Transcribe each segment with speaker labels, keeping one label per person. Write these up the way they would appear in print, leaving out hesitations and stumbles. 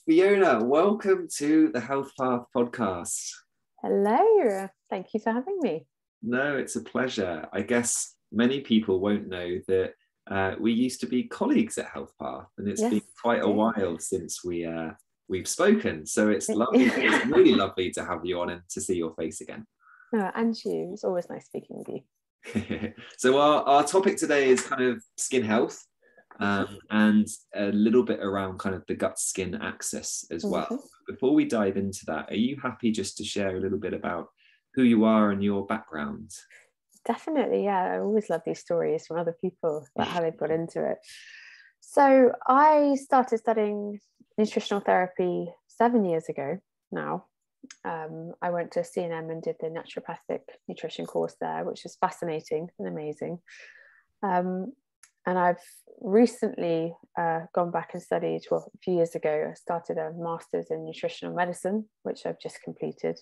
Speaker 1: Fiona, welcome to the Health Path podcast.
Speaker 2: Hello, thank you for having me.
Speaker 1: No, it's a pleasure. I guess many people won't know that we used to be colleagues at Health Path, and it's been quite a while since we've spoken. So it's lovely. It's really lovely to have you on and to see your face again.
Speaker 2: And you. It's always nice speaking with
Speaker 1: you. So our topic today is kind of skin health. And a little bit around kind of the gut-skin axis as well. Before we dive into that, are you happy just to share a little bit about who you are and your background?
Speaker 2: Definitely, yeah. I always love these stories from other people about how they've got into it. So I started studying nutritional therapy 7 years ago now. I went to C&M and did the naturopathic nutrition course there, which was fascinating and amazing. And I've recently gone back and studied, well, a few years ago, I started a master's in nutritional medicine, which I've just completed.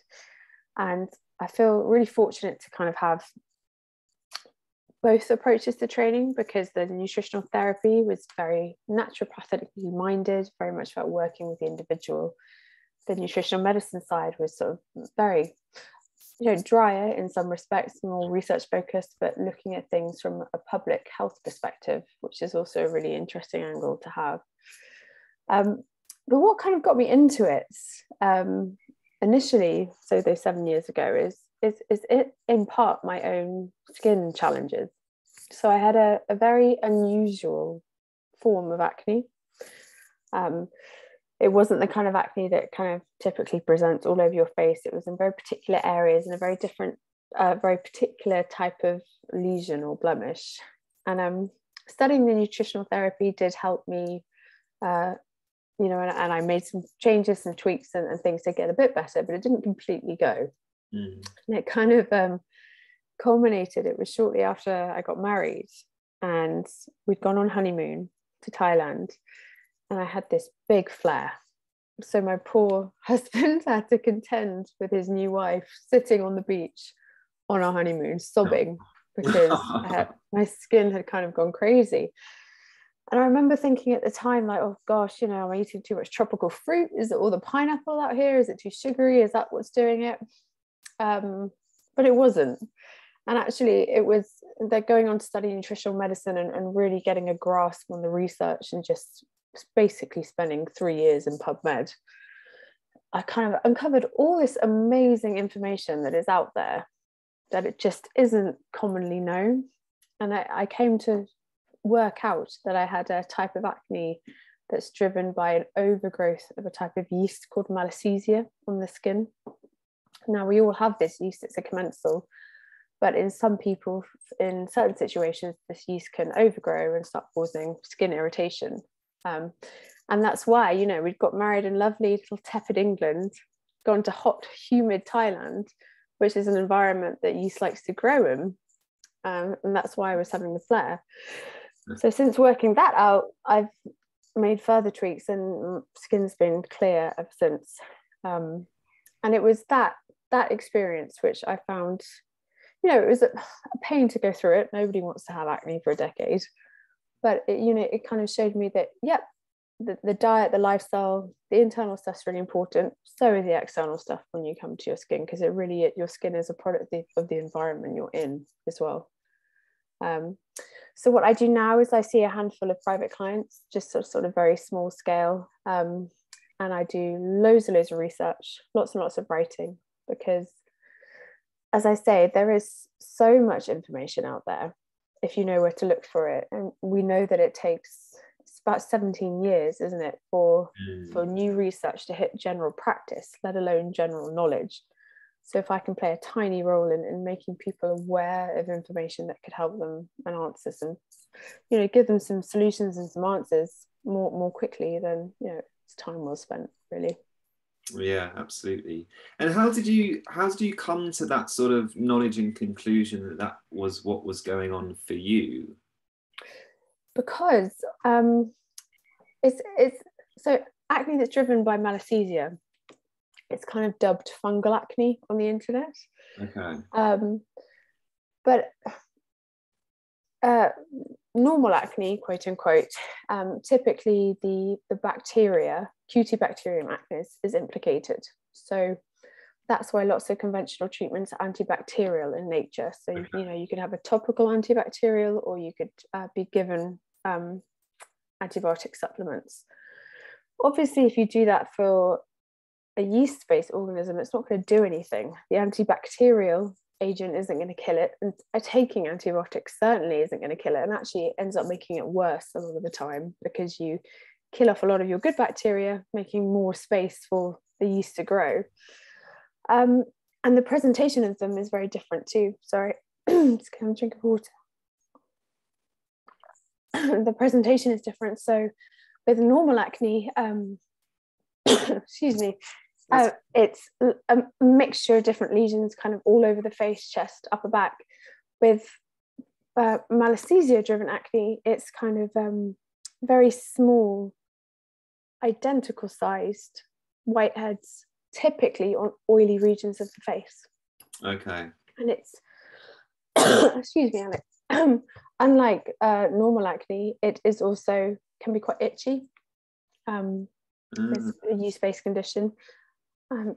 Speaker 2: And I feel really fortunate to kind of have both approaches to training, because the nutritional therapy was very naturopathically minded, very much about working with the individual. The nutritional medicine side was sort of very drier in some respects, more research focused, but looking at things from a public health perspective, which is also a really interesting angle to have. But what kind of got me into it initially, so those 7 years ago, is it in part my own skin challenges. So I had a very unusual form of acne. It wasn't the kind of acne that kind of typically presents all over your face. It was in very particular areas and a very different, very particular type of lesion or blemish. And studying the nutritional therapy did help me, and I made some changes and tweaks and things to get a bit better, but it didn't completely go. And it kind of culminated. It was shortly after I got married, and we'd gone on honeymoon to Thailand. And I had this big flare. So my poor husband had to contend with his new wife sitting on the beach on our honeymoon, sobbing because my skin had kind of gone crazy. And I remember thinking at the time, like, oh gosh, am I eating too much tropical fruit? Is it all the pineapple out here? Is it too sugary? Is that what's doing it? But it wasn't. And actually, it was that going on to study nutritional medicine and really getting a grasp on the research and just basically spending 3 years in PubMed, I kind of uncovered all this amazing information that is out there that it just isn't commonly known. And I came to work out that I had a type of acne that's driven by an overgrowth of a type of yeast called Malassezia on the skin. Now, we all have this yeast, it's a commensal, but in some people, in certain situations, this yeast can overgrow and start causing skin irritation. And that's why, we'd got married in lovely little tepid England, gone to hot, humid Thailand, which is an environment that yeast likes to grow in. And that's why I was having the flare. So since working that out, I've made further tweaks and skin's been clear ever since. And it was that experience which I found, it was a pain to go through it. Nobody wants to have acne for a decade. But it kind of showed me that, the diet, the lifestyle, the internal stuff's really important. So is the external stuff when you come to your skin, because your skin is a product of the environment you're in as well. So what I do now is I see a handful of private clients, just sort of very small scale. And I do loads and loads of research, lots and lots of writing, because, as I say, there is so much information out there if you know where to look for it. And we know that it's about 17 years, isn't it, for new research to hit general practice, let alone general knowledge. So if I can play a tiny role in making people aware of information that could help them and answer some, give them some solutions and some answers more quickly, then, it's time well spent, really.
Speaker 1: Yeah, absolutely. And how did you come to that sort of knowledge and conclusion that was what was going on for you?
Speaker 2: Because it's so acne that's driven by Malassezia, it's kind of dubbed fungal acne on the internet.
Speaker 1: Okay.
Speaker 2: But normal acne, quote unquote, typically the bacteria, Cutibacterium acnes, is implicated. So that's why lots of conventional treatments are antibacterial in nature. So, you know, you could have a topical antibacterial, or you could be given antibiotic supplements. Obviously, if you do that for a yeast-based organism, it's not going to do anything. The antibacterial agent isn't going to kill it, and taking antibiotics certainly isn't going to kill it, and actually it ends up making it worse a lot of the time, because you kill off a lot of your good bacteria, making more space for the yeast to grow. And the presentation of them is very different too. Sorry, just gonna have a drink of water. The presentation is different. So with normal acne, excuse me, it's a mixture of different lesions kind of all over the face, chest, upper back. With malassezia-driven acne, it's kind of very small, identical sized whiteheads, typically on oily regions of the face.
Speaker 1: Okay.
Speaker 2: And it's, excuse me, Alex, unlike normal acne, it is also can be quite itchy. It's a yeast-based condition.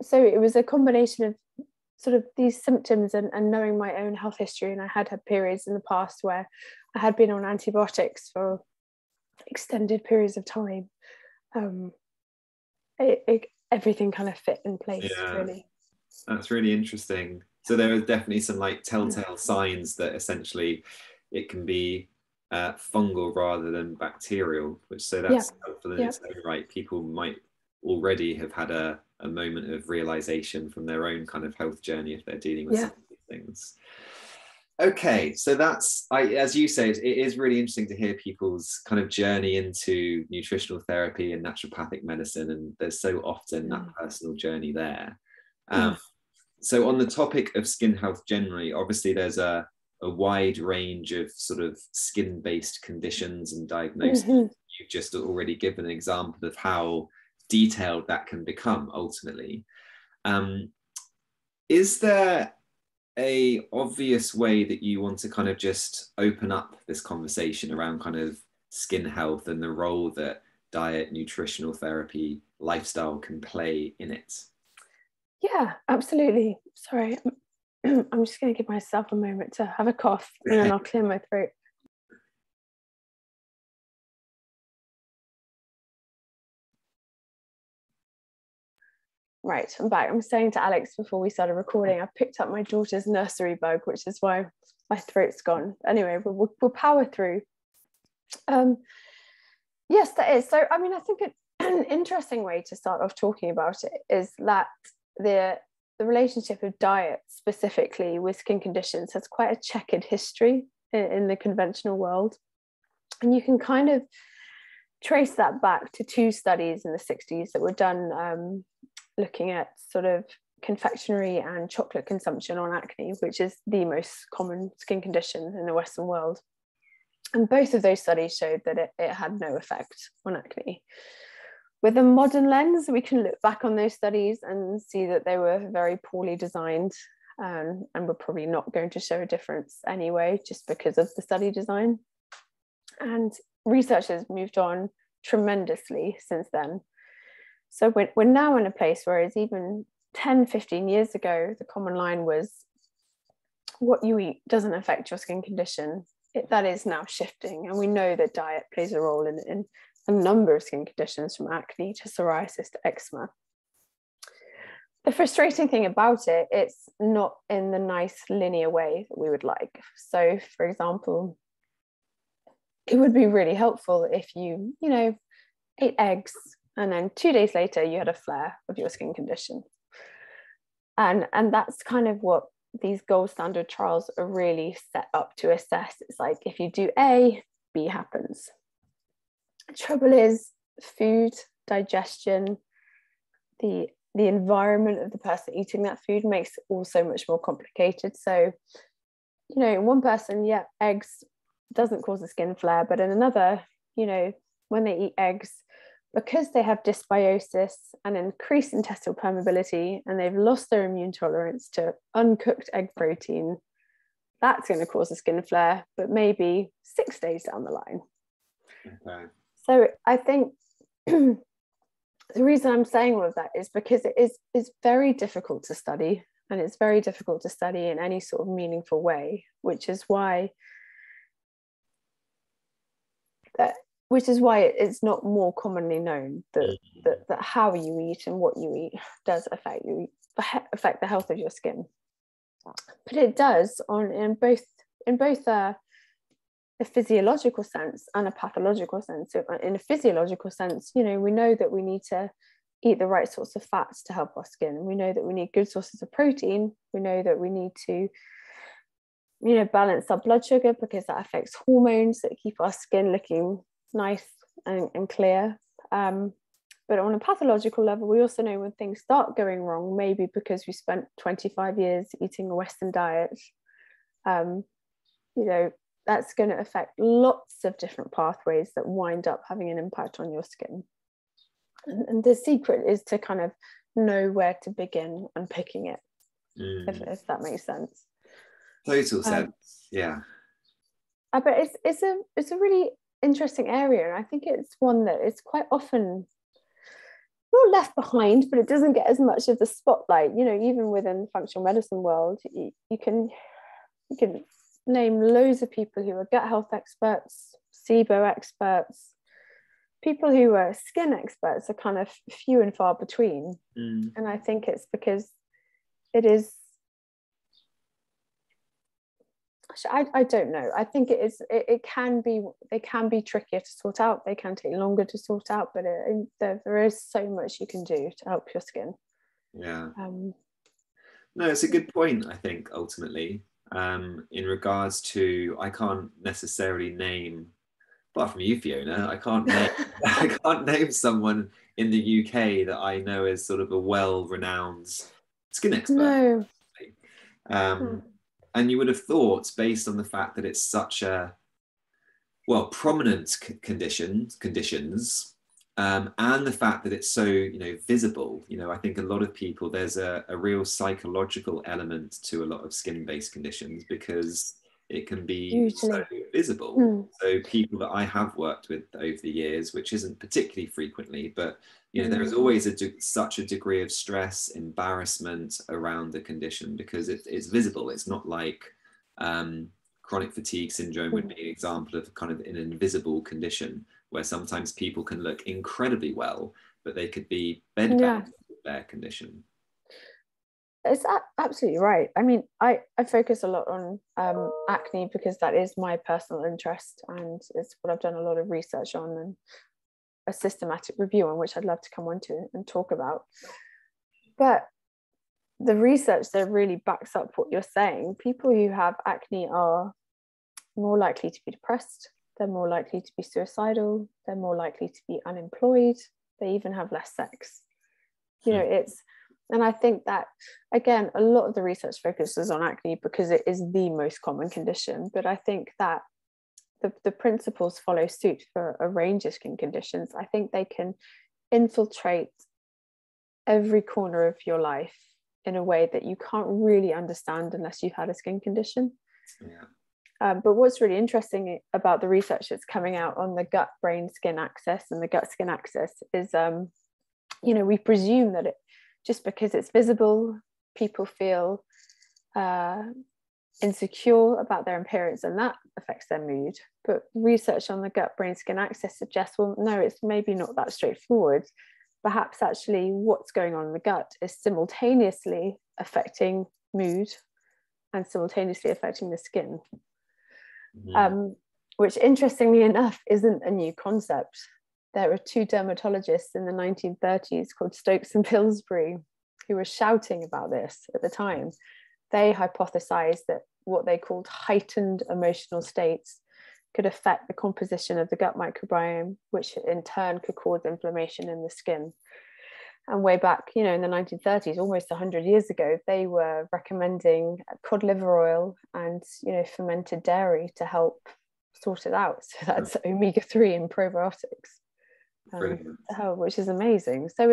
Speaker 2: So it was a combination of sort of these symptoms and knowing my own health history. And I had periods in the past where I had been on antibiotics for extended periods of time. Everything kind of fit in place, really.
Speaker 1: That's really interesting. So there are definitely some like telltale signs that essentially it can be fungal rather than bacterial, which so that's helpful in its own right. People might already have had a moment of realization from their own kind of health journey if they're dealing with some of these things. Okay, so that's, as you say, it is really interesting to hear people's kind of journey into nutritional therapy and naturopathic medicine, and there's so often that personal journey there. So on the topic of skin health generally, obviously there's a wide range of sort of skin-based conditions and diagnoses. You've just already given an example of how detailed that can become ultimately. Is there a obvious way that you want to kind of just open up this conversation around kind of skin health and the role that diet, nutritional therapy, lifestyle can play in it?
Speaker 2: Yeah, absolutely. Sorry, I'm just going to give myself a moment to have a cough and then I'll clear my throat. Right, I'm back. I'm saying to Alex before we started recording, I picked up my daughter's nursery bug, which is why my throat's gone. Anyway, we'll power through. Yes, that is. So, I mean, I think an interesting way to start off talking about it is that the relationship of diet specifically with skin conditions has quite a checkered history in the conventional world. And you can kind of trace that back to two studies in the 60s that were done looking at sort of confectionery and chocolate consumption on acne, which is the most common skin condition in the Western world. And both of those studies showed that it had no effect on acne. With a modern lens, we can look back on those studies and see that they were very poorly designed and we're probably not going to show a difference anyway, just because of the study design. And research has moved on tremendously since then. So we're now in a place where it's even 10, 15 years ago, the common line was what you eat doesn't affect your skin condition. That is now shifting. And we know that diet plays a role in a number of skin conditions, from acne to psoriasis to eczema. The frustrating thing about it, it's not in the nice linear way that we would like. So, for example, it would be really helpful if you ate eggs and then 2 days later you had a flare of your skin condition. And that's kind of what these gold standard trials are really set up to assess. It's like, if you do A, B happens. The trouble is food, digestion, the environment of the person eating that food makes it all so much more complicated. So, in one person, eggs doesn't cause a skin flare, but in another, when they eat eggs, because they have dysbiosis and increased intestinal permeability, and they've lost their immune tolerance to uncooked egg protein, that's going to cause a skin flare, but maybe 6 days down the line.
Speaker 1: Okay.
Speaker 2: So I think the reason I'm saying all of that is because it's very difficult to study, and it's very difficult to study in any sort of meaningful way, which is why it's not more commonly known that how you eat and what you eat does affect the health of your skin. But it does in both a physiological sense and a pathological sense. So in a physiological sense, we know that we need to eat the right sorts of fats to help our skin. We know that we need good sources of protein. We know that we need to balance our blood sugar, because that affects hormones that keep our skin looking nice and clear. But on a pathological level, we also know when things start going wrong, maybe because we spent 25 years eating a Western diet, that's going to affect lots of different pathways that wind up having an impact on your skin. And the secret is to kind of know where to begin unpicking it, if that makes sense.
Speaker 1: Total sense, yeah.
Speaker 2: But it's a really interesting area, and I think it's one that is quite often not left behind, but it doesn't get as much of the spotlight. Even within the functional medicine world, you can name loads of people who are gut health experts, SIBO experts. People who are skin experts are kind of few and far between. And I think it's because it is, I don't know. I think they can be trickier to sort out. They can take longer to sort out, but there is so much you can do to help your skin.
Speaker 1: Yeah. No, it's a good point, I think, ultimately. In regards to, I can't necessarily name, apart from you, Fiona, I can't name someone in the UK that I know is sort of a well-renowned skin expert.
Speaker 2: No.
Speaker 1: And you would have thought, based on the fact that it's such a prominent conditions, and the fact that it's so visible. I think a lot of people, there's a real psychological element to a lot of skin-based conditions, because it can be so visible. So people that I have worked with over the years, which isn't particularly frequently, but there is always such a degree of stress, embarrassment around the condition, because it's visible. It's not like chronic fatigue syndrome would be an example of kind of an invisible condition, where sometimes people can look incredibly well, but they could be bedbound with their condition.
Speaker 2: It's absolutely right. I mean, I focus a lot on acne because that is my personal interest, and it's what I've done a lot of research on and a systematic review on, which I'd love to come on to and talk about. But the research there really backs up what you're saying. People who have acne are more likely to be depressed. They're more likely to be suicidal. They're more likely to be unemployed. They even have less sex. And I think that, again, a lot of the research focuses on acne because it is the most common condition. But I think that the principles follow suit for a range of skin conditions. I think they can infiltrate every corner of your life in a way that you can't really understand unless you've had a skin condition. But what's really interesting about the research that's coming out on the gut-brain-skin axis and the gut-skin axis is, we presume that just because it's visible, people feel insecure about their appearance, and that affects their mood. But research on the gut-brain-skin axis suggests, well, no, it's maybe not that straightforward. Perhaps actually what's going on in the gut is simultaneously affecting mood and simultaneously affecting the skin. Which, interestingly enough, isn't a new concept. There were two dermatologists in the 1930s called Stokes and Pillsbury who were shouting about this at the time. They hypothesized that what they called heightened emotional states could affect the composition of the gut microbiome, which in turn could cause inflammation in the skin. And way back, in the 1930s, almost 100 years ago, they were recommending cod liver oil and, fermented dairy to help sort it out. So that's omega-3 and probiotics, which is amazing. So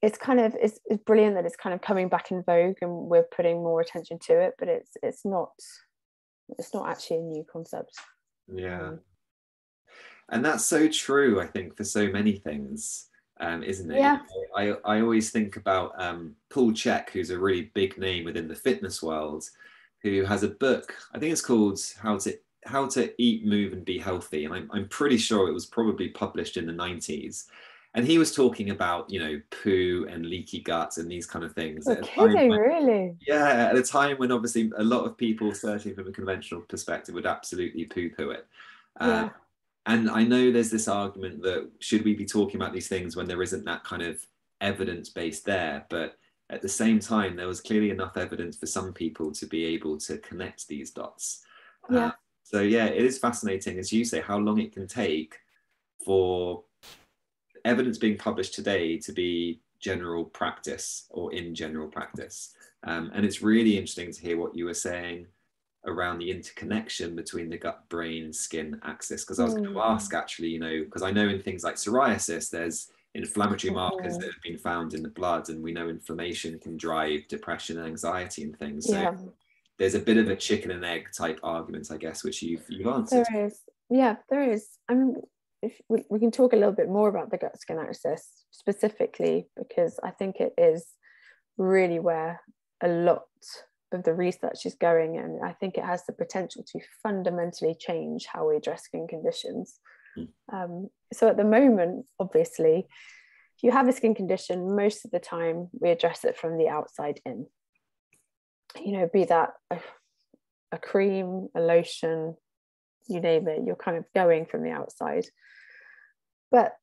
Speaker 2: it's kind of it's brilliant that it's kind of coming back in vogue and we're putting more attention to it, but it's not actually a new concept.
Speaker 1: Yeah. And that's so true, I think, for so many things, isn't it?
Speaker 2: Yeah.
Speaker 1: I always think about Paul Chek, who's a really big name within the fitness world, who has a book. I think it's called How to Eat, Move, and Be Healthy, and I'm pretty sure it was probably published in the 90s. And he was talking about, you know, poo and leaky guts and these kind of things
Speaker 2: You're
Speaker 1: at a time
Speaker 2: kidding,
Speaker 1: when,
Speaker 2: really?
Speaker 1: yeah, at a time when obviously a lot of people, certainly from a conventional perspective, would absolutely poo-poo it. Um,
Speaker 2: Yeah.
Speaker 1: and I know there's this argument that should we be talking about these things when there isn't that kind of evidence base there? But at the same time, there was clearly enough evidence for some people to be able to connect these dots.
Speaker 2: Yeah.
Speaker 1: So yeah, it is fascinating, as you say, how long it can take for evidence being published today to be general practice or in general practice. And it's really interesting to hear what you were saying around the interconnection between the gut, brain, skin axis. Because I was going to ask, actually, you know, because I know in things like psoriasis, there's inflammatory markers that have been found in the blood, and we know inflammation can drive depression and anxiety and things. So
Speaker 2: Yeah.
Speaker 1: there's a bit of a chicken and egg type argument, I guess, which you've answered.
Speaker 2: There is. Yeah, there is. I mean, if we can talk a little bit more about the gut skin axis specifically, because I think it is really where a lot of the research is going, and I think it has the potential to fundamentally change how we address skin conditions. So at the moment, obviously, if you have a skin condition, most of the time we address it from the outside in. You know, be that a cream, a lotion, you name it, you're kind of going from the outside. But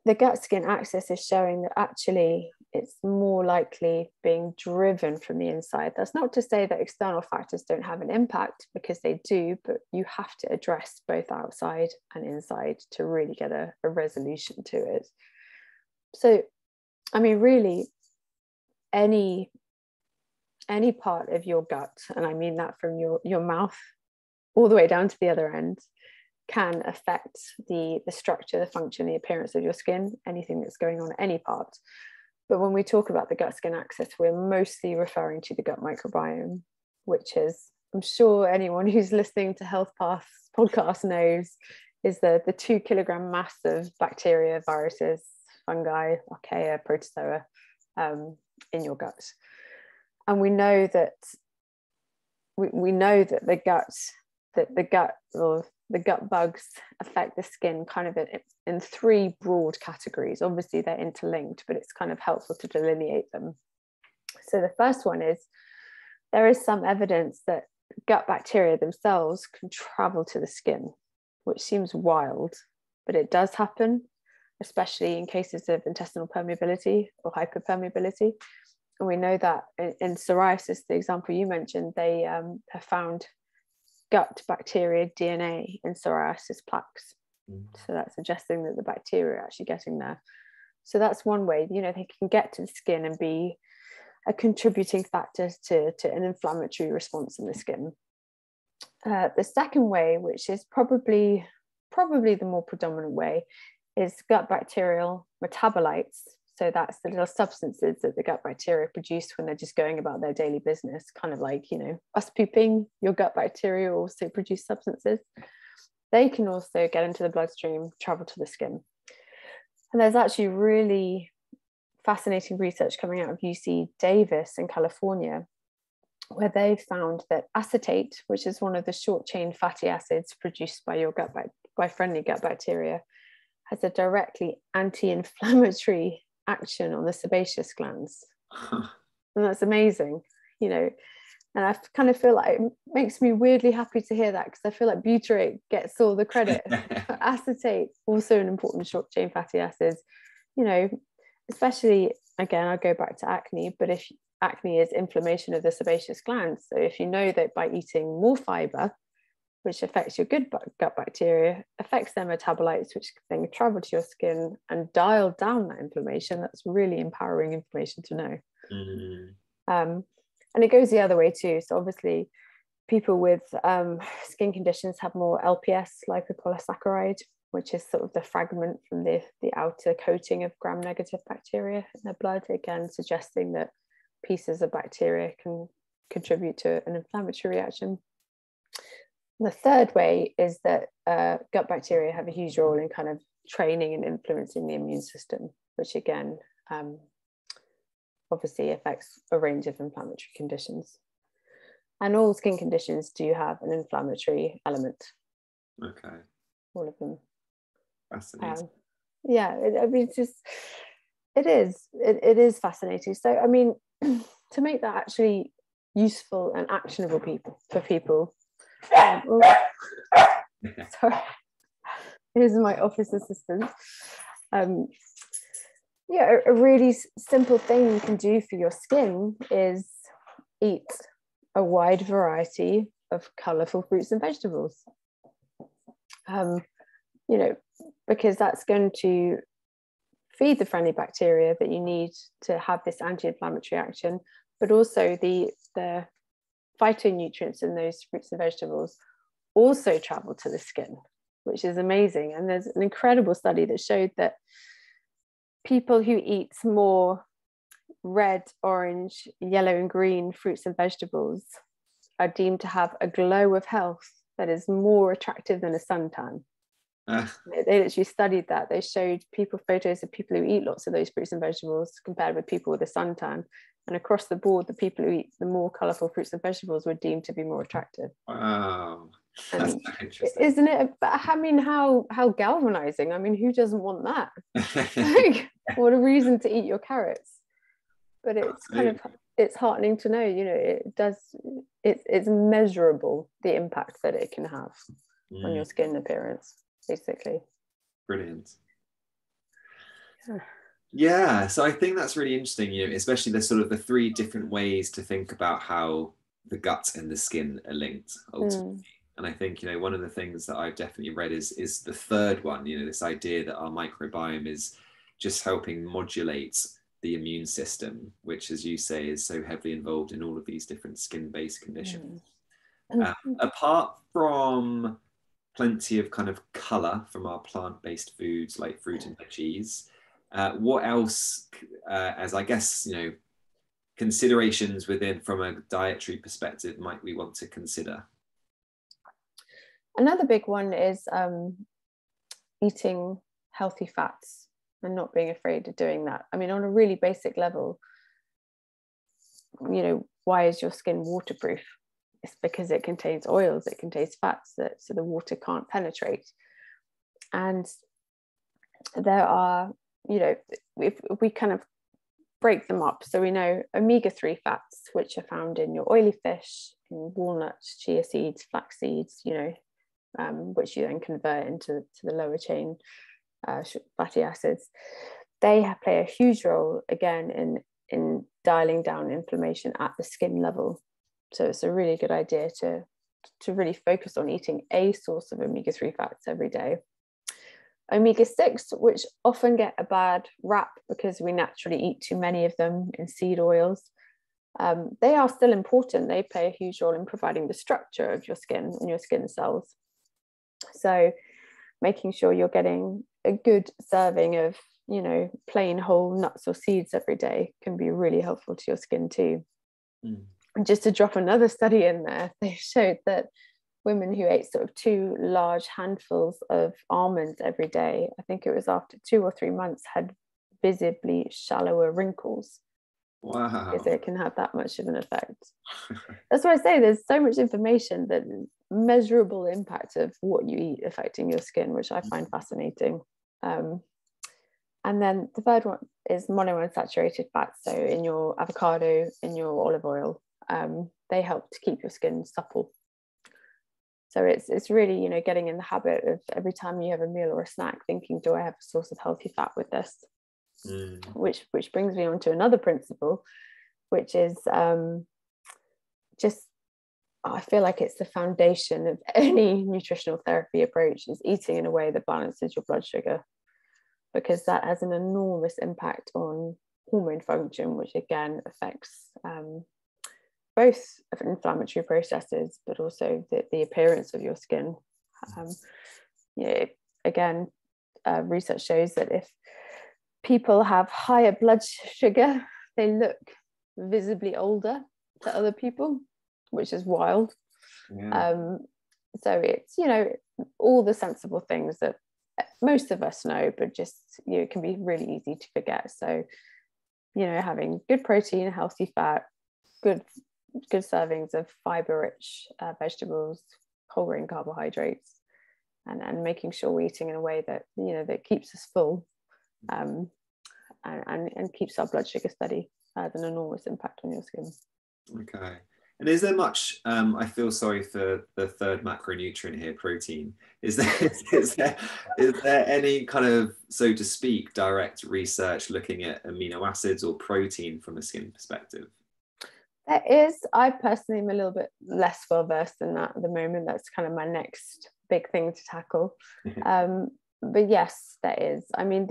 Speaker 2: the gut skin axis is showing that actually it's more likely being driven from the inside. That's not to say that external factors don't have an impact, because they do, but you have to address both outside and inside to really get a resolution to it. So, I mean, really, any part of your gut, and I mean that from your mouth all the way down to the other end, can affect the structure, the function, the appearance of your skin, anything that's going on at any part. But when we talk about the gut skin axis, we're mostly referring to the gut microbiome, which is, I'm sure anyone who's listening to Health Path's podcast knows, is the 2 kilogram mass of bacteria, viruses, fungi, archaea, protozoa in your gut. And we know that the gut bugs affect the skin kind of in 3 broad categories. Obviously they're interlinked, but it's kind of helpful to delineate them. So the first one is, there is some evidence that gut bacteria themselves can travel to the skin, which seems wild, but it does happen, especially in cases of intestinal permeability or hyperpermeability. And we know that in psoriasis, the example you mentioned, they have found gut bacteria DNA in psoriasis plaques. So that's suggesting that the bacteria are actually getting there. So that's one way, you know, they can get to the skin and be a contributing factor to an inflammatory response in the skin. The second way, which is probably the more predominant way, is gut bacterial metabolites. So that's the little substances that the gut bacteria produce when they're just going about their daily business, kind of like, you know, us pooping, your gut bacteria also produce substances. They can also get into the bloodstream, travel to the skin. And there's actually really fascinating research coming out of UC Davis in California, where they found that acetate, which is one of the short chain fatty acids produced by your by friendly gut bacteria, has a directly anti-inflammatory action on the sebaceous glands. And that's amazing, you know. And I kind of feel like it makes me weirdly happy to hear that, because I feel like butyrate gets all the credit. Acetate, also an important short chain fatty acids, you know, especially, again, I'll go back to acne, but if acne is inflammation of the sebaceous glands, so if you know that by eating more fiber, which affects your good gut bacteria, affects their metabolites, which then travel to your skin and dial down that inflammation, that's really empowering information to know. And it goes the other way too. So obviously people with skin conditions have more LPS, lipopolysaccharide, which is sort of the fragment from the outer coating of gram-negative bacteria in the blood, again suggesting that pieces of bacteria can contribute to an inflammatory reaction. The third way is that gut bacteria have a huge role in kind of training and influencing the immune system, which again obviously affects a range of inflammatory conditions. And all skin conditions do have an inflammatory element.
Speaker 1: Okay.
Speaker 2: All of them.
Speaker 1: Fascinating.
Speaker 2: Yeah, it is fascinating. So, I mean, to make that actually useful and actionable for people. Sorry, here's my office assistant. Yeah, a really simple thing you can do for your skin is eat a wide variety of colourful fruits and vegetables. Because that's going to feed the friendly bacteria that you need to have this anti-inflammatory action, but also the phytonutrients in those fruits and vegetables also travel to the skin, which is amazing. And there's an incredible study that showed that people who eat more red, orange, yellow, and green fruits and vegetables are deemed to have a glow of health that is more attractive than a suntan. They literally studied that. They showed people photos of people who eat lots of those fruits and vegetables compared with people with a suntan. And across the board, the people who eat the more colourful fruits and vegetables were deemed to be more attractive.
Speaker 1: Wow. That's so interesting.
Speaker 2: Isn't it? I mean, how galvanizing. I mean, who doesn't want that? Like, what a reason to eat your carrots. But it's Absolutely. It's heartening to know, it's measurable, the impact that it can have on your skin appearance, basically.
Speaker 1: Brilliant. Yeah, so I think that's really interesting, especially the sort of the three different ways to think about how the gut and the skin are linked ultimately. And I think, one of the things that I've definitely read is the third one, this idea that our microbiome is just helping modulate the immune system, which, as you say, is so heavily involved in all of these different skin-based conditions. Apart from plenty of kind of color from our plant-based foods like fruit and veggies, what else, as I guess, considerations from a dietary perspective might we want to consider?
Speaker 2: Another big one is eating healthy fats and not being afraid of doing that. I mean, on a really basic level, why is your skin waterproof? It's because it contains oils, it contains fats so the water can't penetrate. And there are, if we kind of break them up, so we know omega-3 fats, which are found in your oily fish, in walnuts, chia seeds, flax seeds, which you then convert into the lower chain fatty acids. They play a huge role again in dialing down inflammation at the skin level. So it's a really good idea to really focus on eating a source of omega-3 fats every day. Omega-6, which often get a bad rap because we naturally eat too many of them in seed oils, they are still important. They play a huge role in providing the structure of your skin and your skin cells. So making sure you're getting a good serving of, plain whole nuts or seeds every day can be really helpful to your skin too. And just to drop another study in there, they showed that women who ate sort of 2 large handfuls of almonds every day, I think it was after 2 or 3 months, had visibly shallower wrinkles.
Speaker 1: Wow.
Speaker 2: Because it can have that much of an effect. That's why I say there's so much information, that measurable impact of what you eat affecting your skin, which I find fascinating. And then the third one is monounsaturated fats. So in your avocado, in your olive oil, they help to keep your skin supple. So it's really, getting in the habit of every time you have a meal or a snack, thinking, do I have a source of healthy fat with this? Which brings me on to another principle, which is I feel like it's the foundation of any nutritional therapy approach, is eating in a way that balances your blood sugar, because that has an enormous impact on hormone function, which again affects both inflammatory processes, but also the appearance of your skin. again, research shows that if people have higher blood sugar, they look visibly older to other people, which is wild. Yeah. So it's, all the sensible things that most of us know, but just, it can be really easy to forget. So, having good protein, healthy fat, good servings of fiber-rich vegetables, whole grain carbohydrates, and making sure we're eating in a way that, that keeps us full, and keeps our blood sugar steady, has an enormous impact on your skin.
Speaker 1: Okay. And is there much, I feel sorry for the third macronutrient here, protein. Is there any kind of, so to speak, direct research looking at amino acids or protein from a skin perspective?
Speaker 2: There is. I personally am a little bit less well versed in that at the moment. That's kind of my next big thing to tackle. But yes, there is. I mean,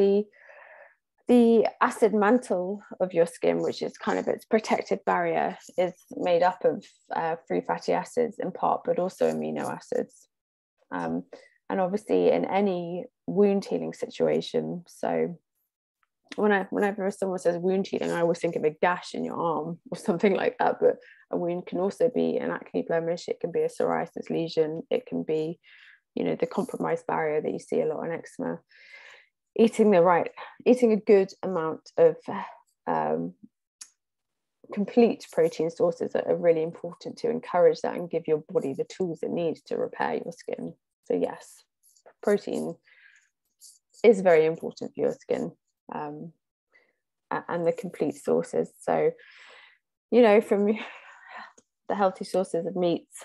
Speaker 2: the acid mantle of your skin, which is kind of its protective barrier, is made up of free fatty acids in part, but also amino acids. And obviously in any wound healing situation, so whenever someone says wound healing, I always think of a gash in your arm or something like that, but a wound can also be an acne blemish, it can be a psoriasis lesion, it can be, the compromised barrier that you see a lot in eczema. Eating a good amount of complete protein sources are really important to encourage that and give your body the tools it needs to repair your skin. So yes, protein is very important for your skin, and the complete sources. So, from the healthy sources of meats,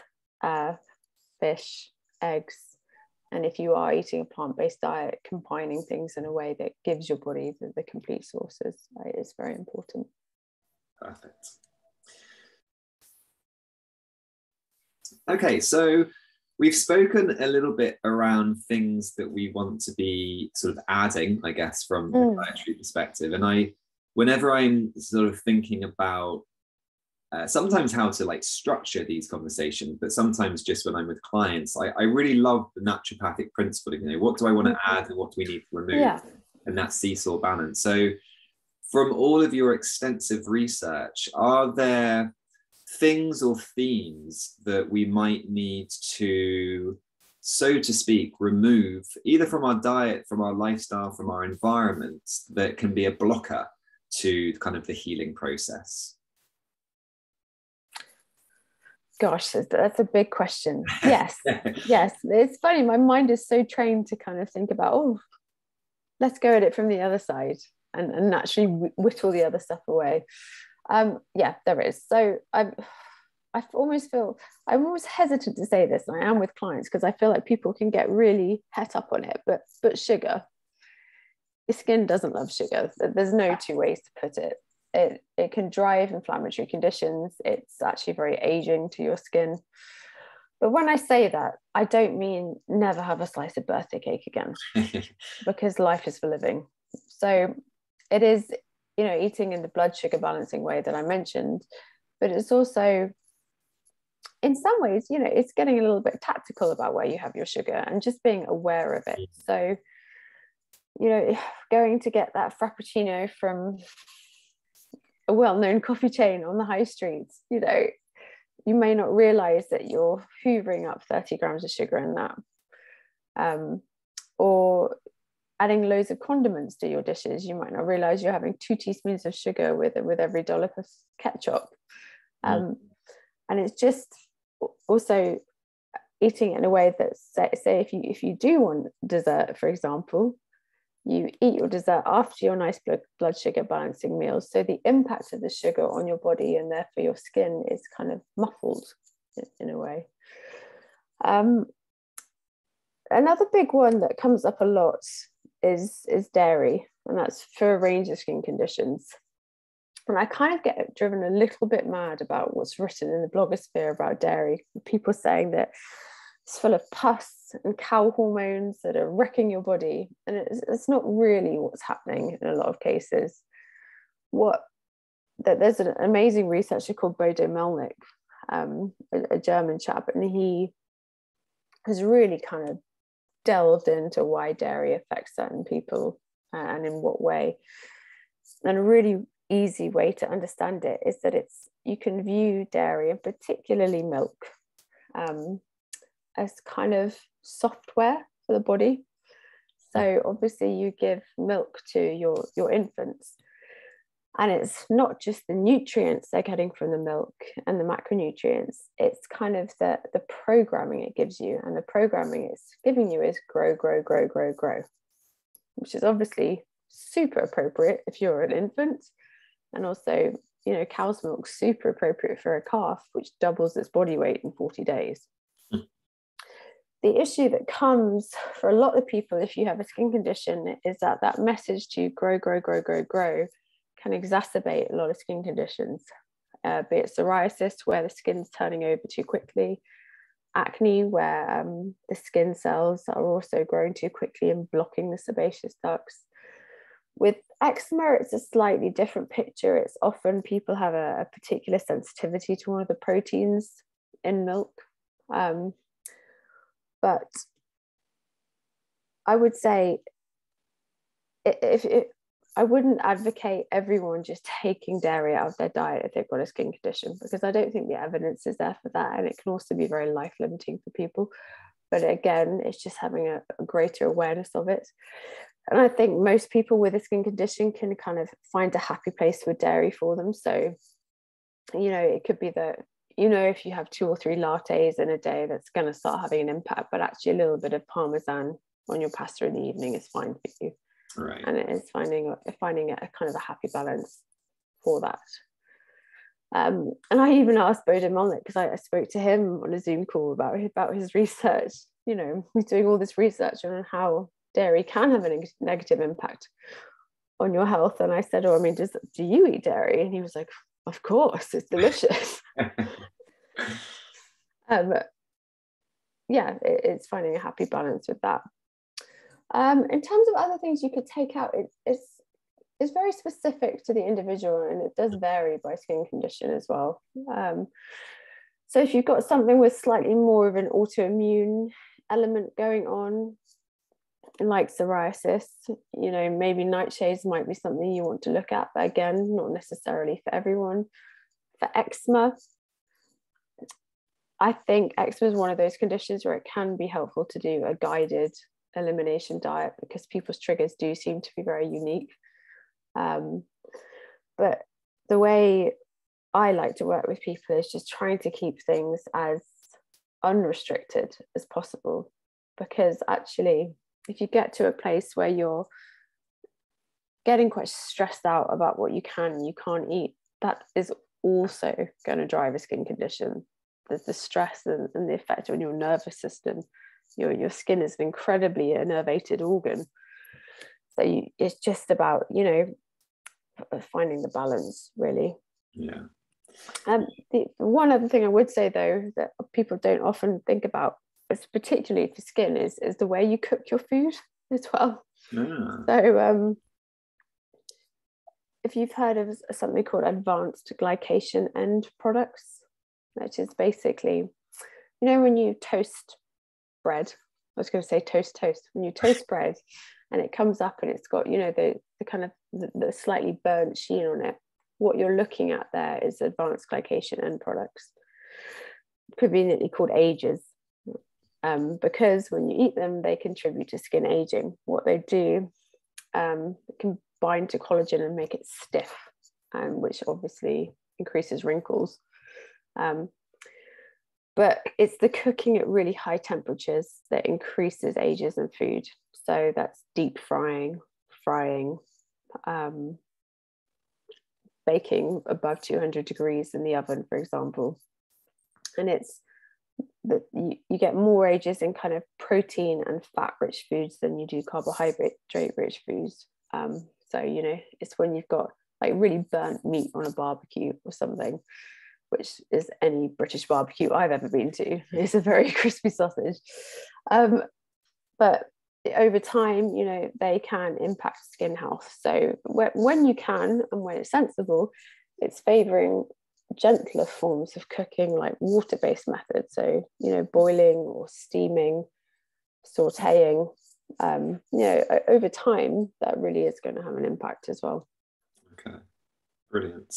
Speaker 2: fish, eggs, and if you are eating a plant-based diet, combining things in a way that gives your body the complete sources is very important.
Speaker 1: Perfect. Okay, so we've spoken a little bit around things that we want to be sort of adding, I guess, from a dietary perspective. And whenever I'm sort of thinking about sometimes how to structure these conversations, but sometimes just when I'm with clients, I really love the naturopathic principle. What do I want to add and what do we need to remove? Yeah. And that seesaw balance. So from all of your extensive research, are there things or themes that we might need to, so to speak, remove either from our diet, from our lifestyle, from our environment, that can be a blocker to kind of the healing process?
Speaker 2: Gosh, that's a big question. Yes. Yes. It's funny. My mind is so trained to kind of think about, let's go at it from the other side and naturally whittle the other stuff away. Yeah, there is. So I'm almost hesitant to say this, and I am with clients, because I feel like people can get really het up on it, but sugar, your skin doesn't love sugar. There's no two ways to put it. It can drive inflammatory conditions. It's actually very aging to your skin. But when I say that, I don't mean never have a slice of birthday cake again, because life is for living. So it is, eating in the blood sugar balancing way that I mentioned, but it's also, in some ways, it's getting a little bit tactical about where you have your sugar and just being aware of it. So, going to get that frappuccino from a well-known coffee chain on the high streets, you may not realize that you're hoovering up 30 grams of sugar in that, or adding loads of condiments to your dishes. You might not realize you're having 2 teaspoons of sugar with every dollop of ketchup. And it's just also eating in a way that, say if you do want dessert, for example, you eat your dessert after your nice blood sugar balancing meals. So the impact of the sugar on your body and therefore your skin is kind of muffled in a way. Another big one that comes up a lot is dairy, and that's for a range of skin conditions. And I kind of get driven a little bit mad about what's written in the blogosphere about dairy. People saying that it's full of pus and cow hormones that are wrecking your body. And it's not really what's happening in a lot of cases. There's an amazing researcher called Bodo Melnick, a German chap, and he has really kind of delved into why dairy affects certain people and in what way. And a really easy way to understand it is that you can view dairy, and particularly milk, as kind of software for the body. So obviously you give milk to your infants, and it's not just the nutrients they're getting from the milk and the macronutrients, it's kind of the programming it gives you. And the programming it's giving you is grow, grow, grow, grow, grow, which is obviously super appropriate if you're an infant. And also, you know, cow's milk's super appropriate for a calf, which doubles its body weight in 40 days. The issue that comes for a lot of people if you have a skin condition is that message to grow, grow, grow, grow, grow can exacerbate a lot of skin conditions, be it psoriasis, where the skin's turning over too quickly, acne, where the skin cells are also growing too quickly and blocking the sebaceous ducts. With eczema, it's a slightly different picture. It's often people have a particular sensitivity to one of the proteins in milk. But I would say I wouldn't advocate everyone just taking dairy out of their diet if they've got a skin condition, because I don't think the evidence is there for that. And it can also be very life limiting for people. But again, it's just having a greater awareness of it. And I think most people with a skin condition can kind of find a happy place with dairy for them. So, you know, it could be that, you know, if you have 2 or 3 lattes in a day, that's going to start having an impact, but actually a little bit of Parmesan on your pasta in the evening is fine for you.
Speaker 1: Right.
Speaker 2: And it is finding a kind of a happy balance for that. And I even asked Bodin Molnick, because I spoke to him on a Zoom call about his research. You know, he's doing all this research on how dairy can have a negative impact on your health. And I said, oh, I mean, do you eat dairy? And he was like, of course, it's delicious. Yeah, it's finding a happy balance with that. In terms of other things you could take out, it's very specific to the individual, and it does vary by skin condition as well. So if you've got something with slightly more of an autoimmune element going on, like psoriasis, you know, maybe nightshades might be something you want to look at, but again, not necessarily for everyone. For eczema, I think eczema is one of those conditions where it can be helpful to do a guided elimination diet, because people's triggers do seem to be very unique. But the way I like to work with people is just trying to keep things as unrestricted as possible, because actually if you get to a place where you're getting quite stressed out about what you can and you can't eat, that is also going to drive a skin condition. There's the stress and the effect on your nervous system. Your skin is an incredibly innervated organ, so it's just about, you know, finding the balance, really.
Speaker 1: Yeah.
Speaker 2: The one other thing I would say, though, that people don't often think about, particularly for skin, is the way you cook your food as well.
Speaker 1: Yeah.
Speaker 2: So if you've heard of something called advanced glycation end products, which is basically, you know, when you toast bread, I was going to say toast, when you toast bread and it comes up and it's got, you know, the kind of the slightly burnt sheen on it, what you're looking at there is advanced glycation end products, conveniently called ages, because when you eat them, they contribute to skin aging. What they do, it can bind to collagen and make it stiff, which obviously increases wrinkles. But it's the cooking at really high temperatures that increases ages in food. So that's deep frying, baking above 200 degrees in the oven, for example. And it's that you get more ages in kind of protein and fat rich foods than you do carbohydrate rich foods. So, you know, it's when you've got like really burnt meat on a barbecue or something, which is any British barbecue I've ever been to. It's a very crispy sausage. But over time, you know, they can impact skin health. So when you can and when it's sensible, it's favouring gentler forms of cooking, like water-based methods. So, you know, boiling or steaming, sauteing, over time, that really is going to have an impact as well.
Speaker 1: Okay, brilliant.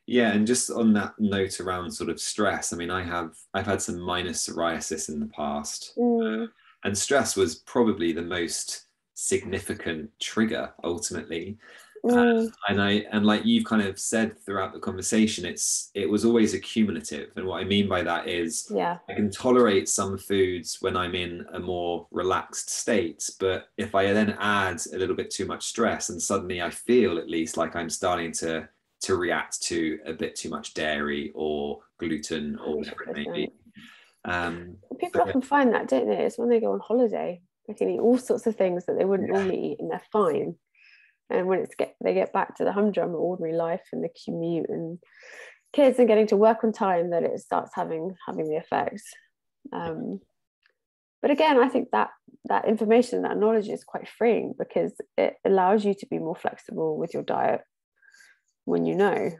Speaker 1: Yeah, and just on that note around sort of stress, I mean, I've had some minor psoriasis in the past, and stress was probably the most significant trigger ultimately. And like you've kind of said throughout the conversation, it was always accumulative. And what I mean by that is, I can tolerate some foods when I'm in a more relaxed state, but if I then add a little bit too much stress, and suddenly I feel at least like I'm starting to react to a bit too much dairy or gluten or whatever it may be.
Speaker 2: People often find that, don't they? It's when they go on holiday, they can eat all sorts of things that they wouldn't normally eat, and they're fine. And when they get back to the humdrum of ordinary life and the commute and kids and getting to work on time, that it starts having the effects. But again, I think that information, that knowledge is quite freeing, because it allows you to be more flexible with your diet when you know.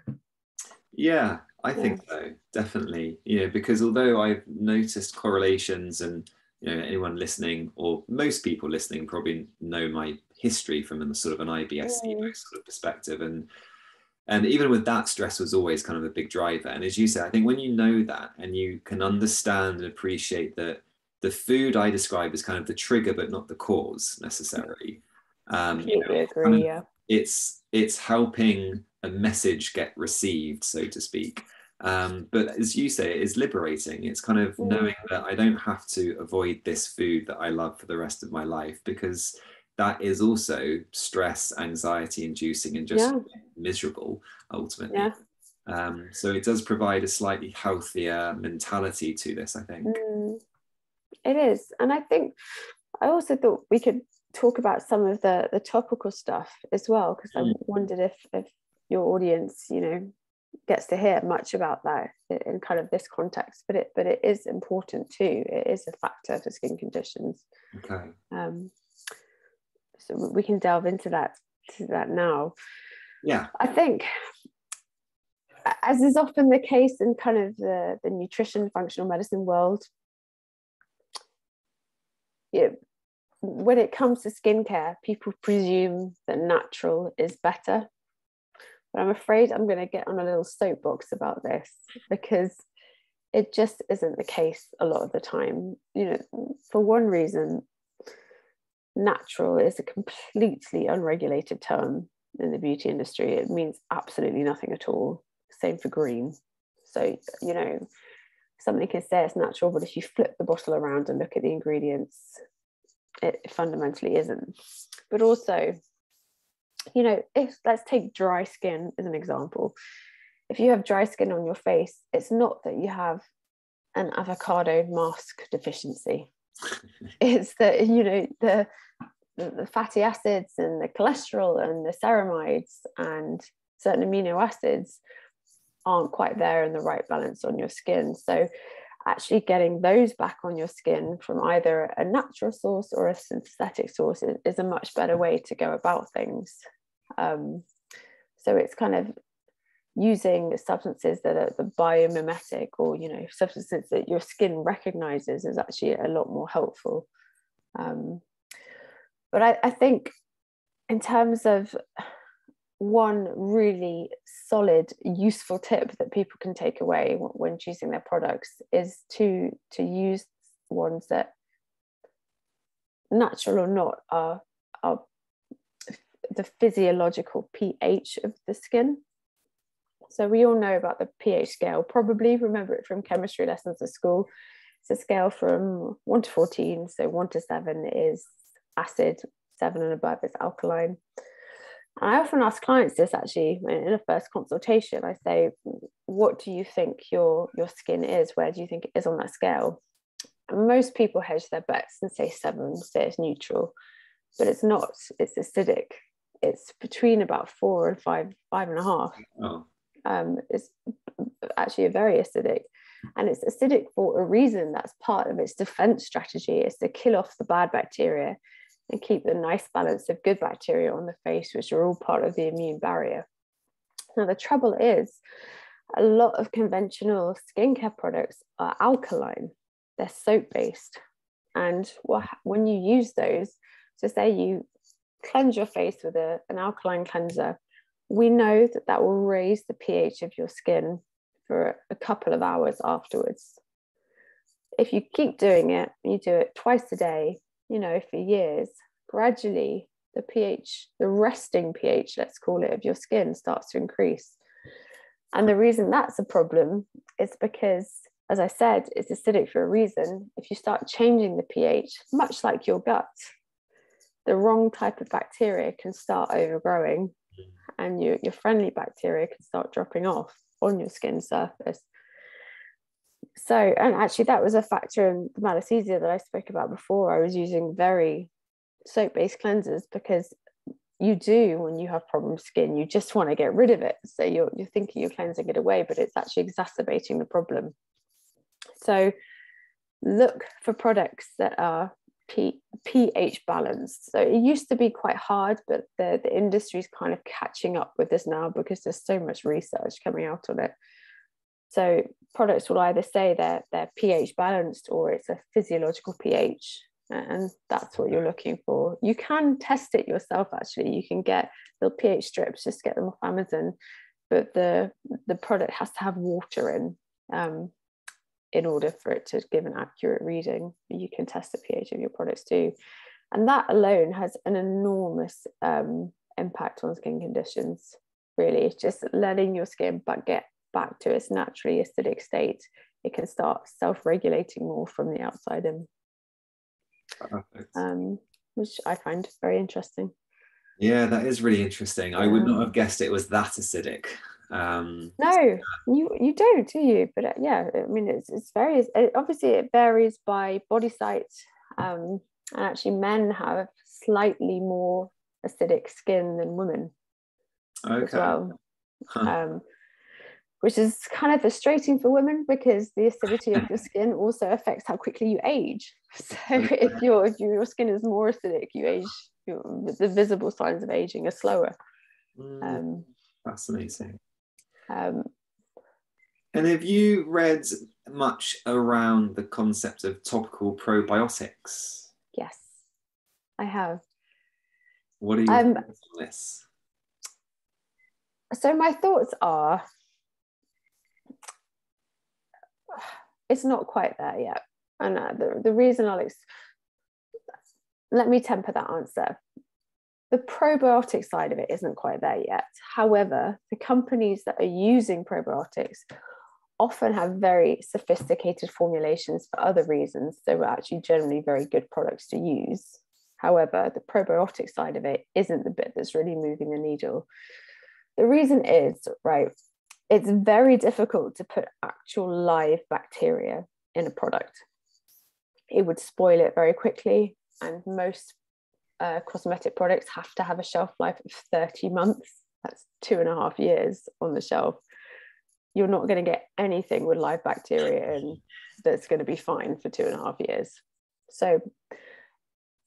Speaker 1: Yeah, I think so, definitely. Because although I've noticed correlations, and anyone listening, or most people listening, probably know my history from a sort of an IBS sort of perspective, and even with that, stress was always kind of a big driver. And as you said, I think when you know that and you can understand and appreciate that the food I describe as kind of the trigger but not the cause necessarily,
Speaker 2: completely agree.
Speaker 1: It's helping a message get received, so to speak. But as you say, it is liberating. It's kind of knowing that I don't have to avoid this food that I love for the rest of my life, because that is also stress, anxiety inducing, and just miserable ultimately. So it does provide a slightly healthier mentality to this, I think.
Speaker 2: It is. And I also thought we could talk about some of the topical stuff as well, because I wondered if your audience, gets to hear much about that in kind of this context, but it is important too. It is a factor for skin conditions.
Speaker 1: Okay.
Speaker 2: So we can delve into that now.
Speaker 1: Yeah.
Speaker 2: I think, as is often the case in kind of the nutrition functional medicine world, when it comes to skincare, people presume that natural is better. But I'm afraid I'm going to get on a little soapbox about this, because it just isn't the case a lot of the time. For one reason, natural is a completely unregulated term in the beauty industry. It means absolutely nothing at all. Same for green. So, something can say it's natural, but if you flip the bottle around and look at the ingredients, it fundamentally isn't. But also, let's take dry skin as an example. If you have dry skin on your face, it's not that you have an avocado mask deficiency. It's that the fatty acids and the cholesterol and the ceramides and certain amino acids aren't quite there in the right balance on your skin. So actually getting those back on your skin from either a natural source or a synthetic source is a much better way to go about things. So it's kind of using substances that are the biomimetic, or substances that your skin recognizes, is actually a lot more helpful. But I think in terms of one really solid, useful tip that people can take away when choosing their products is to use ones that, natural or not, are the physiological pH of the skin. So we all know about the pH scale, probably remember it from chemistry lessons at school. It's a scale from 1 to 14. So 1 to 7 is acid, 7 and above is alkaline. And I often ask clients this, actually, in a first consultation. I say, what do you think your skin is? Where do you think it is on that scale? And most people hedge their bets and say 7, say it's neutral, but it's not. It's acidic. It's between about 4 and 5.5.
Speaker 1: Oh.
Speaker 2: It's actually a very acidic, and it's acidic for a reason. That's part of its defense strategy, is to kill off the bad bacteria and keep the nice balance of good bacteria on the face, which are all part of the immune barrier. Now, the trouble is, a lot of conventional skincare products are alkaline. They're soap based, And when you use those, so say you cleanse your face with an alkaline cleanser, we know that that will raise the pH of your skin for a couple of hours afterwards. If you keep doing it, you do it twice a day, you know, for years, gradually the pH, the resting pH, let's call it, of your skin starts to increase. And the reason that's a problem is because, as I said, it's acidic for a reason. If you start changing the pH, much like your gut, the wrong type of bacteria can start overgrowing, and your friendly bacteria can start dropping off on your skin surface. So, and actually that was a factor in the malassezia that I spoke about before. I was using very soap-based cleansers because you do, when you have problem skin, you just want to get rid of it. So you're thinking you're cleansing it away, but it's actually exacerbating the problem. So look for products that are pH balanced. So it used to be quite hard, but the industry is kind of catching up with this now because there's so much research coming out on it. So products will either say they're pH balanced or it's a physiological pH, and that's what you're looking for. You can test it yourself, actually. You can get little pH strips, just get them off Amazon, but the product has to have water in order for it to give an accurate reading. You can test the pH of your products too. And that alone has an enormous impact on skin conditions, really. Just letting your skin get back to its naturally acidic state. It can start self-regulating more from the outside in.
Speaker 1: Perfect.
Speaker 2: Which I find very interesting.
Speaker 1: Yeah, that is really interesting. I would not have guessed it was that acidic.
Speaker 2: No, you don't, do you? But yeah, I mean, it's very, obviously it varies by body site, and actually men have slightly more acidic skin than women as well. Which is kind of frustrating for women because the acidity of your skin also affects how quickly you age. So if your skin is more acidic, you age, the visible signs of aging are slower.
Speaker 1: Fascinating. And have you read much around the concept of topical probiotics?
Speaker 2: Yes, I have.
Speaker 1: What are your thoughts on this?
Speaker 2: So my thoughts are, it's not quite there yet. And the reason let me temper that answer. The probiotic side of it isn't quite there yet. However, the companies that are using probiotics often have very sophisticated formulations for other reasons. They were actually generally very good products to use. However, the probiotic side of it isn't the bit that's really moving the needle. The reason is, right, it's very difficult to put actual live bacteria in a product. It would spoil it very quickly, and most cosmetic products have to have a shelf life of 30 months. That's 2.5 years on the shelf. You're not going to get anything with live bacteria in that's going to be fine for 2.5 years. So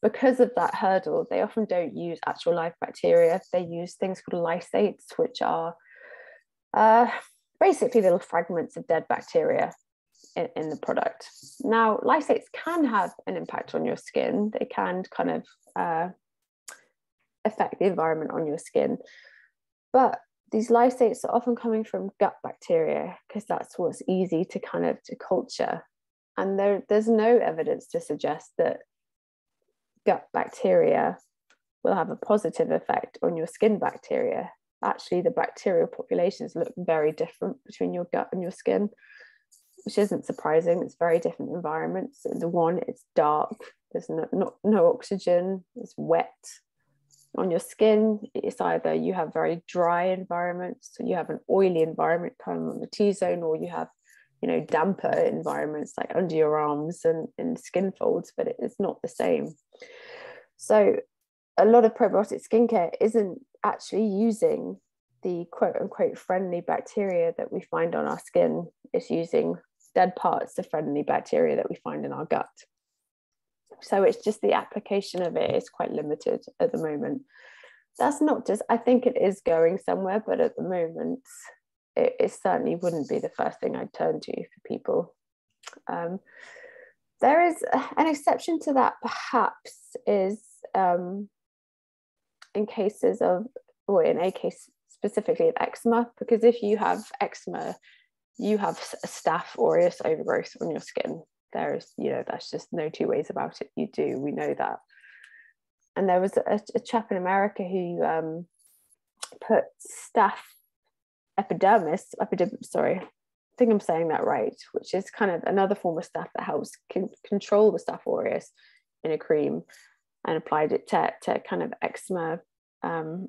Speaker 2: because of that hurdle, they often don't use actual live bacteria. They use things called lysates, which are basically little fragments of dead bacteria in the product. Now, lysates can have an impact on your skin. They can kind of affect the environment on your skin. But these lysates are often coming from gut bacteria because that's what's easy to kind of to culture. And there's no evidence to suggest that gut bacteria will have a positive effect on your skin bacteria. Actually, the bacterial populations look very different between your gut and your skin, which isn't surprising. It's very different environments. The one, it's dark, there's no oxygen, it's wet. On your skin, it's either you have very dry environments, so you have an oily environment kind of on the T-zone, or you have, damper environments like under your arms and skin folds, but it's not the same. So a lot of probiotic skincare isn't actually using the quote unquote friendly bacteria that we find on our skin. It's using dead parts of friendly bacteria that we find in our gut. So it's just the application of it is quite limited at the moment. That's not just, I think it is going somewhere, but at the moment, it certainly wouldn't be the first thing I'd turn to for people. There is an exception to that, perhaps, is in cases of, or in a case specifically of eczema, because if you have eczema, you have a staph aureus overgrowth on your skin. There's, that's just no two ways about it. You do, we know that. And there was a chap in America who put staph epidermis, sorry, I think I'm saying that right, which is kind of another form of staph that helps control the staph aureus, in a cream, and applied it to kind of eczema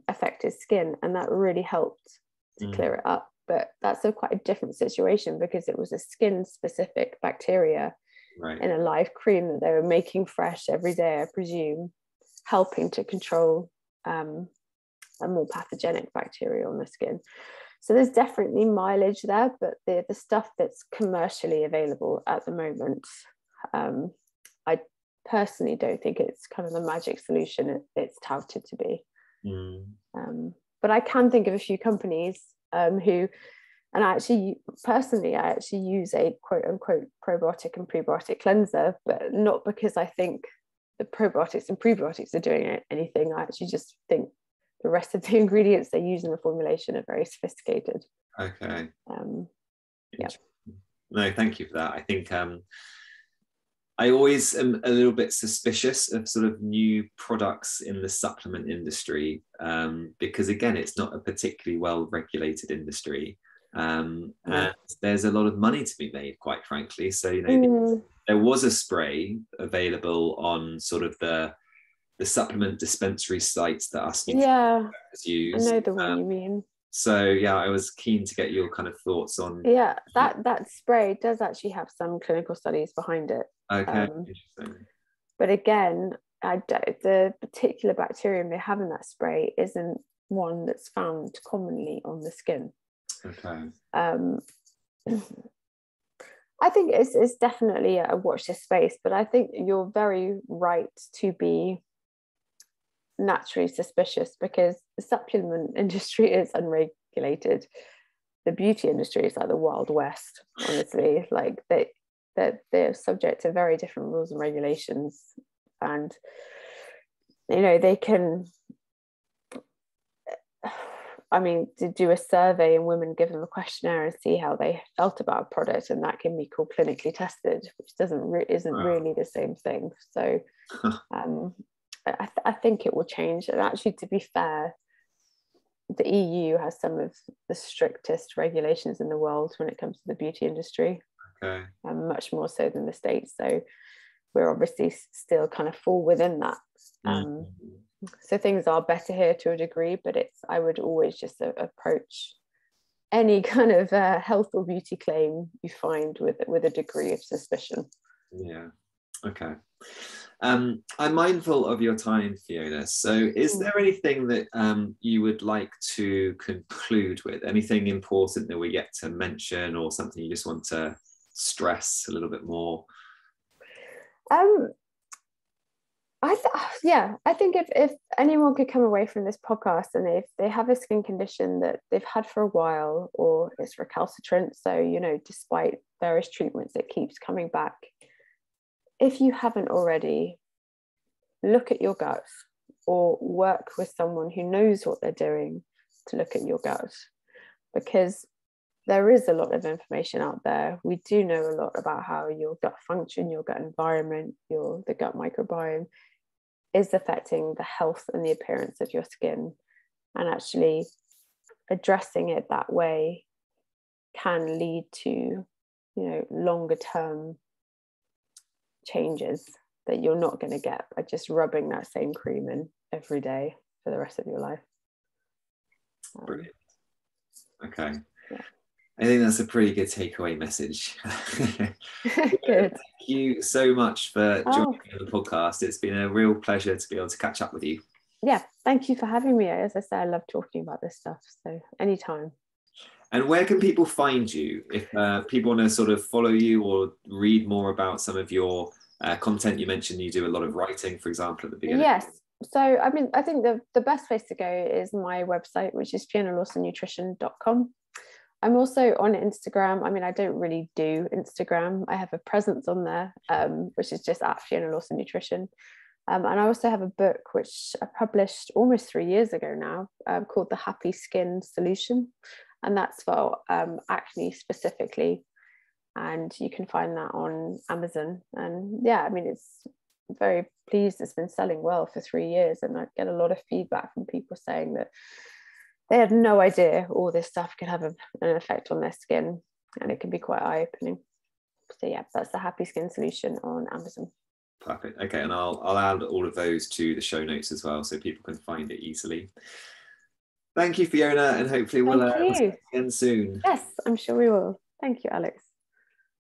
Speaker 2: affected skin, and that really helped to clear it up. But that's quite a different situation, because it was a skin specific bacteria in a live cream that they were making fresh every day, I presume, helping to control a more pathogenic bacteria on the skin. So there's definitely mileage there, but the stuff that's commercially available at the moment, I personally don't think it's kind of the magic solution it's touted to be. But I can think of a few companies who, and I actually use a quote unquote probiotic and prebiotic cleanser, but not because I think the probiotics and prebiotics are doing anything. I actually just think the rest of the ingredients they use in the formulation are very sophisticated.
Speaker 1: Okay.
Speaker 2: Yeah.
Speaker 1: No, thank you for that. I think I always am a little bit suspicious of sort of new products in the supplement industry, because again, it's not a particularly well regulated industry, and there's a lot of money to be made, quite frankly. So there was a spray available on sort of the supplement dispensary sites that us use.
Speaker 2: I know the one you mean.
Speaker 1: So yeah, I was keen to get your kind of thoughts on.
Speaker 2: Yeah, that spray does actually have some clinical studies behind it.
Speaker 1: Okay, interesting.
Speaker 2: But again, the particular bacterium they have in that spray isn't one that's found commonly on the skin.
Speaker 1: Okay.
Speaker 2: I think it's definitely a watch this space, but I think you're very right to be naturally suspicious, because the supplement industry is unregulated. The beauty industry is like the Wild West, honestly. Like they're subject to very different rules and regulations, and they can, to do a survey and women give them a questionnaire and see how they felt about a product, and that can be called clinically tested, which isn't really the same thing. So I think it will change. And actually, to be fair, the EU has some of the strictest regulations in the world when it comes to the beauty industry.
Speaker 1: Okay.
Speaker 2: Much more so than the States. So we're obviously still kind of fall within that. So things are better here to a degree, but I would always just approach any kind of health or beauty claim you find with a degree of suspicion.
Speaker 1: Yeah. Okay. I'm mindful of your time, Fiona. So is there anything that you would like to conclude with? Anything important that we yet to mention, or something you just want to stress a little bit more?
Speaker 2: I think if anyone could come away from this podcast and if they have a skin condition that they've had for a while, or it's recalcitrant, so despite various treatments it keeps coming back, if you haven't already, look at your gut, or work with someone who knows what they're doing to look at your gut, because there is a lot of information out there. We do know a lot about how your gut function, your gut environment, the gut microbiome is affecting the health and the appearance of your skin, and actually addressing it that way can lead to longer term changes that you're not going to get by just rubbing that same cream in every day for the rest of your life.
Speaker 1: Brilliant. Okay.
Speaker 2: Yeah.
Speaker 1: I think that's a pretty good takeaway message.
Speaker 2: Good.
Speaker 1: Thank you so much for joining me on the podcast. It's been a real pleasure to be able to catch up with you.
Speaker 2: Yeah, thank you for having me. As I said, I love talking about this stuff, so anytime.
Speaker 1: And where can people find you if people want to sort of follow you or read more about some of your content? You mentioned you do a lot of writing, for example, at the beginning.
Speaker 2: Yes. So, I think the best place to go is my website, which is FionaLawsonNutrition.com. I'm also on Instagram. I mean, I don't really do Instagram. I have a presence on there, which is just at Fiona Lawson Nutrition. And I also have a book which I published almost 3 years ago now, called The Happy Skin Solution. And that's for acne specifically. And you can find that on Amazon. And yeah, I mean, it's very pleased. It's been selling well for 3 years. And I get a lot of feedback from people saying that they had no idea all this stuff could have an effect on their skin, and it can be quite eye-opening. So yeah, that's The Happy Skin Solution on Amazon.
Speaker 1: Perfect. Okay, and I'll add all of those to the show notes as well, so people can find it easily. Thank you, Fiona, and hopefully we'll see you again soon.
Speaker 2: Yes, I'm sure we will. Thank you, Alex.